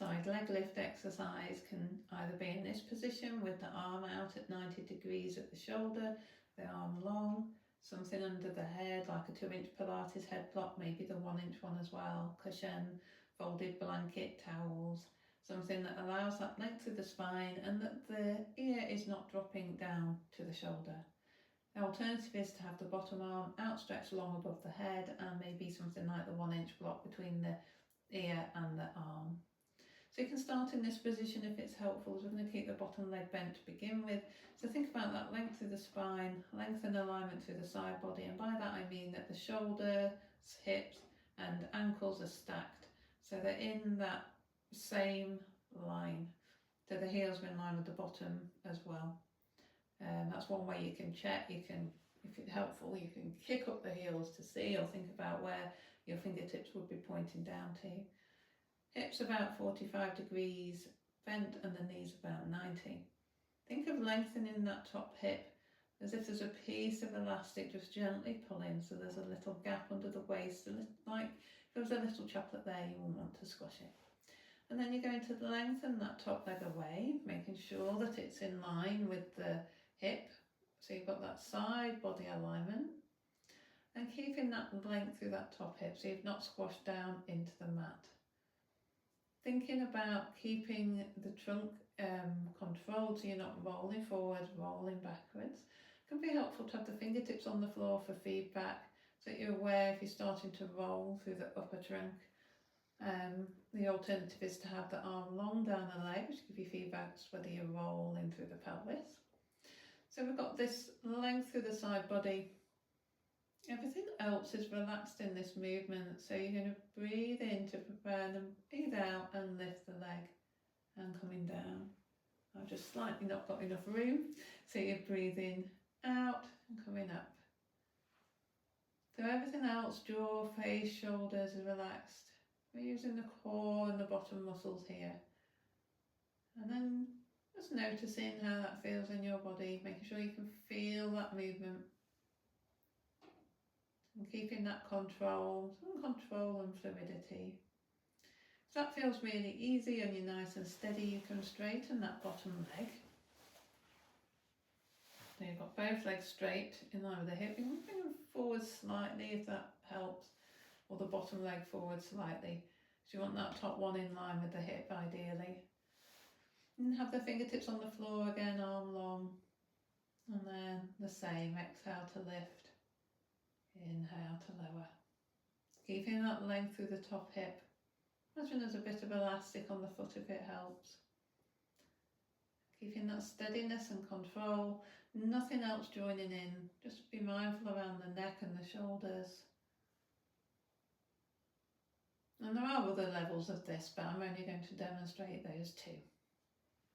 Side leg lift exercise can either be in this position with the arm out at 90 degrees at the shoulder, the arm long, something under the head like a 2-inch Pilates head block, maybe the 1-inch one as well, cushion, folded blanket, towels, something that allows that length of the spine and that the ear is not dropping down to the shoulder. The alternative is to have the bottom arm outstretched long above the head and maybe something like the 1-inch block between the ear and the arm. So you can start in this position if it's helpful, as we're going to keep the bottom leg bent to begin with. So think about that length through the spine, length and alignment through the side body, and by that I mean that the shoulders, hips and ankles are stacked so they're in that same line. So the heels are in line with the bottom as well. That's one way you can check. You can, if it's helpful, you can kick up the heels to see or think about where your fingertips would be pointing down to. Hips about 45 degrees bent and the knees about 90. Think of lengthening that top hip as if there's a piece of elastic just gently pulling, so there's a little gap under the waist, like if there was a little chocolate there, you wouldn't want to squash it. And then you're going to lengthen that top leg away, making sure that it's in line with the hip, so you've got that side body alignment, and keeping that length through that top hip so you've not squashed down into the mat. Thinking about keeping the trunk controlled so you're not rolling forwards, rolling backwards. It can be helpful to have the fingertips on the floor for feedback so that you're aware if you're starting to roll through the upper trunk. The alternative is to have the arm long down the leg, which gives you feedback whether you're rolling through the pelvis. So we've got this length through the side body. Everything else is relaxed in this movement, so you're going to breathe in to prepare them, breathe out and lift the leg and coming down. I've just slightly not got enough room, so you're breathing out and coming up. So everything else, jaw, face, shoulders is relaxed. We're using the core and the bottom muscles here. And then just noticing how that feels in your body, making sure you can feel that movement. And keeping that control, some control and fluidity. If that feels really easy and you're nice and steady, you can straighten that bottom leg. So you've got both legs straight in line with the hip. You can bring them forward slightly if that helps, or the bottom leg forward slightly. So you want that top one in line with the hip ideally. And have the fingertips on the floor again, arm long. And then the same, exhale to lift. Inhale to lower. Keeping that length through the top hip. Imagine there's a bit of elastic on the foot if it helps. Keeping that steadiness and control. Nothing else joining in. Just be mindful around the neck and the shoulders. And there are other levels of this, but I'm only going to demonstrate those two.